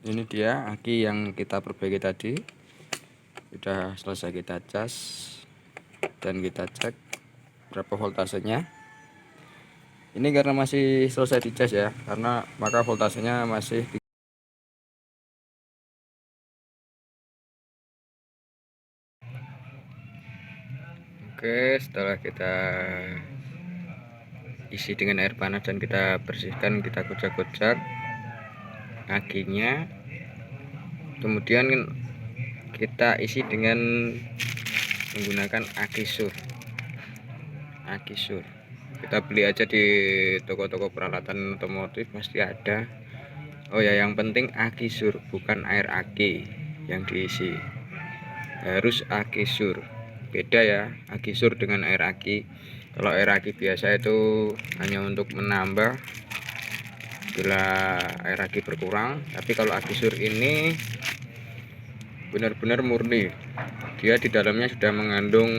Ini dia aki yang kita perbaiki tadi, sudah selesai kita cas dan kita cek berapa voltasenya. Ini karena masih selesai dicas ya, karena maka voltasenya masih Oke, setelah kita isi dengan air panas dan kita bersihkan, kita kocak-kocak akinya, kemudian kita isi dengan menggunakan aki sur. Kita beli aja di toko-toko peralatan otomotif pasti ada. Oh ya, yang penting aki sur, bukan air aki yang diisi, harus aki sur. Beda ya aki sur dengan air aki. Kalau air aki biasa itu hanya untuk menambah bila air aki berkurang, tapi kalau aki sur ini benar-benar murni, dia di dalamnya sudah mengandung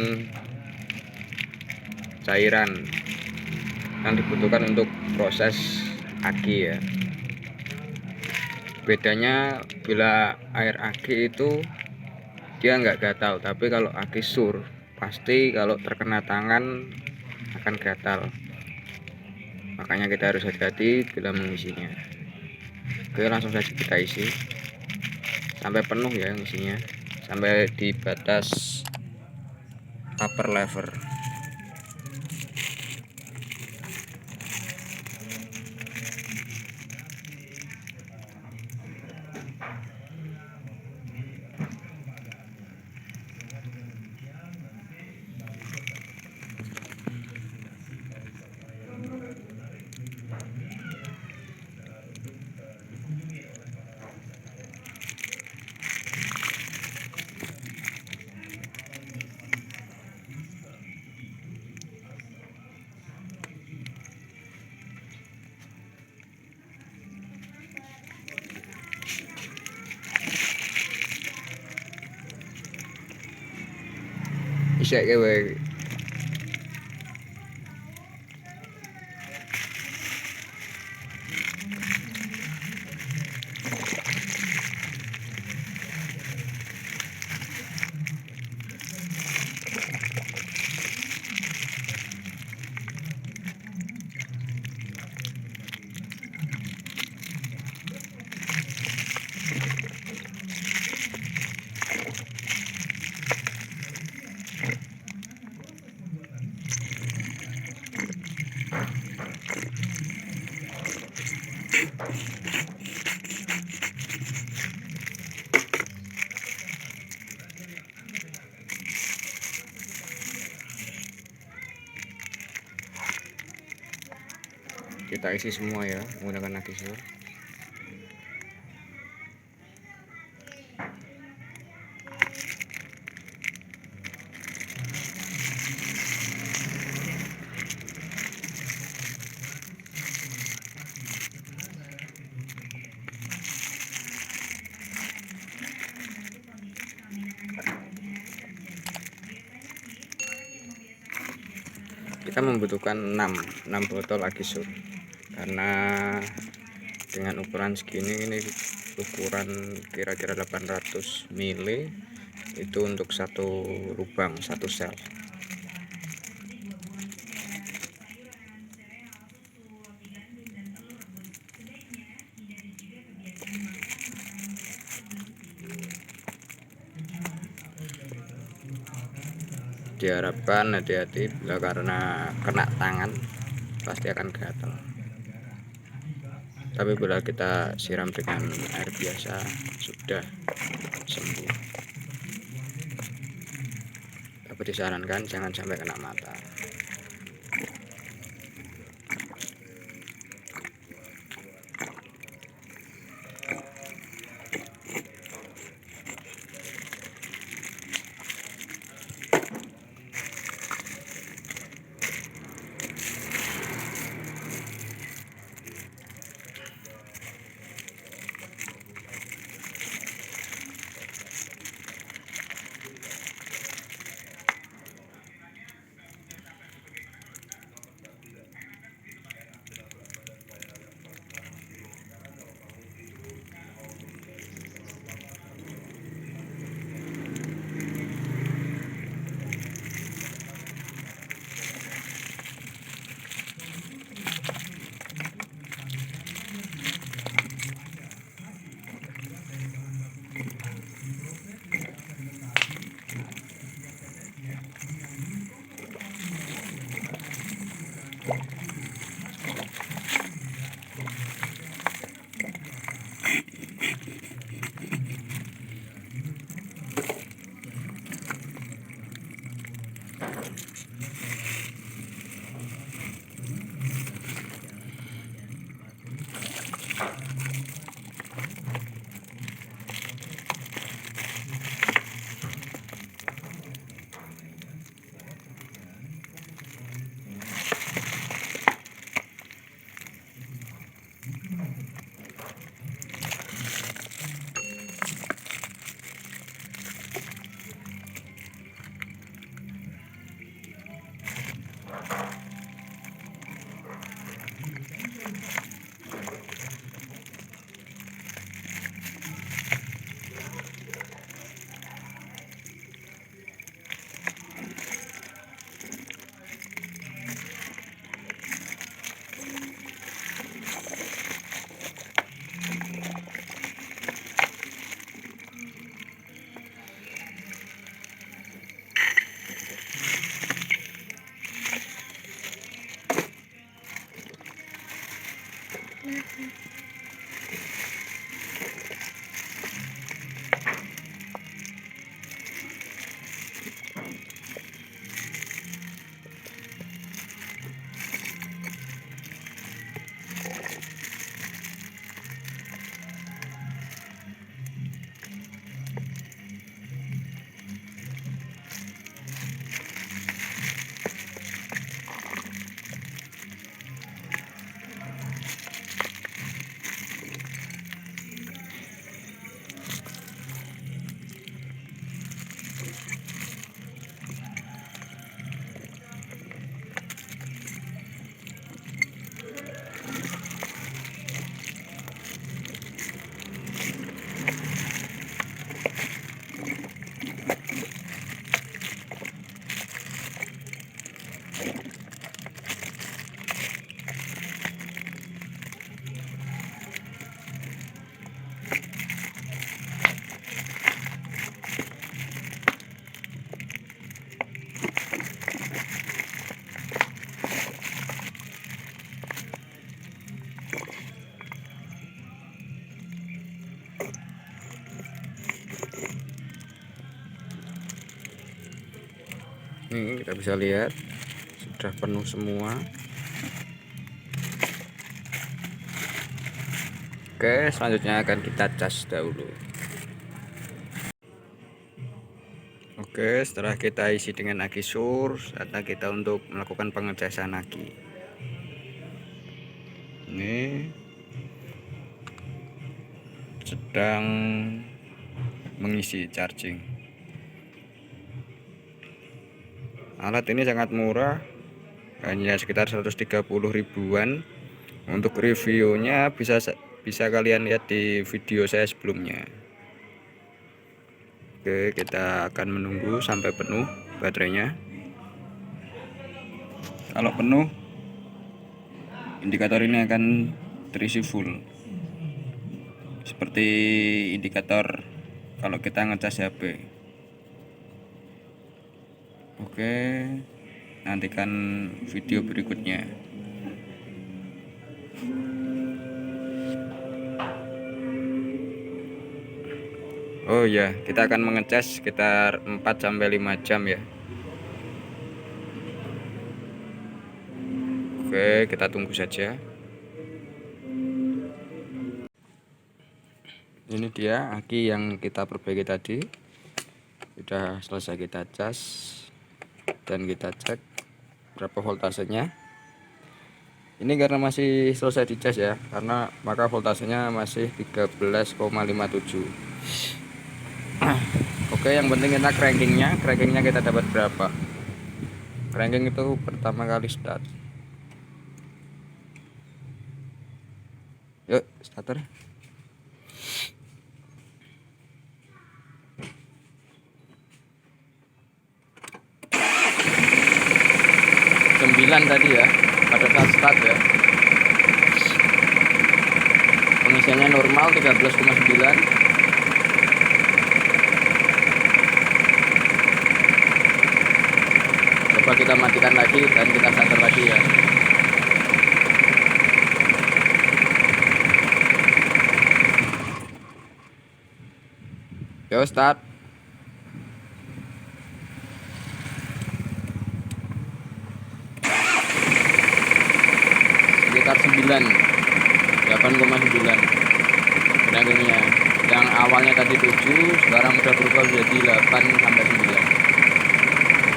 cairan yang dibutuhkan untuk proses aki ya. Bedanya bila air aki itu dia nggak gatal, tapi kalau aki sur pasti kalau terkena tangan akan gatal. Makanya kita harus hati-hati bila mengisinya. Oke, langsung saja kita isi sampai penuh ya isinya, sampai di batas upper lever. Isek kowe. Kita isi semua ya menggunakan aki sur. Kita membutuhkan 6 botol aki sur, karena dengan ukuran segini, ini ukuran kira-kira 800 ml, itu untuk satu lubang, satu sel. Diharapkan hati-hati bila karena kena tangan pasti akan gatal. Tapi bila kita siram dengan air biasa sudah sembuh. Tapi disarankan jangan sampai kena mata. Ini kita bisa lihat sudah penuh semua. Oke, selanjutnya akan kita cas dahulu. Oke, setelah kita isi dengan aki sur, saatnya kita untuk melakukan pengecasan aki. Ini sedang mengisi charging. Alat ini sangat murah, hanya sekitar 130 ribuan. Untuk reviewnya bisa kalian lihat di video saya sebelumnya. Oke, kita akan menunggu sampai penuh baterainya. Kalau penuh, indikator ini akan terisi full, seperti indikator kalau kita ngecas HP. Oke, nantikan video berikutnya. Oh ya, kita akan mengecas sekitar 4-5 jam ya. Oke, kita tunggu saja. Ini dia aki yang kita perbaiki tadi. Sudah selesai kita cas dan kita cek berapa voltasenya. Ini karena masih selesai dicas ya, karena maka voltasenya masih 13,57. Oke, yang penting kita crankingnya kita dapat berapa. Cranking itu pertama kali start. Yuk, starter. Tadi ya, pada saat start ya. Pengisiannya normal 13,9. Coba kita matikan lagi dan kita starter lagi ya. Yo, start. Sekitar 8,9 crankingnya. Yang awalnya tadi 7, sekarang udah berubah menjadi 8-9.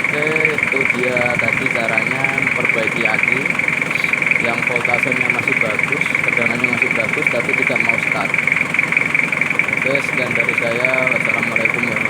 Oke, itu dia tadi caranya memperbaiki aki yang voltasenya masih bagus, tegangannya masih bagus, tapi tidak mau start. Oke, sekian dari saya. Wassalamualaikum warahmatullahi wabarakatuh.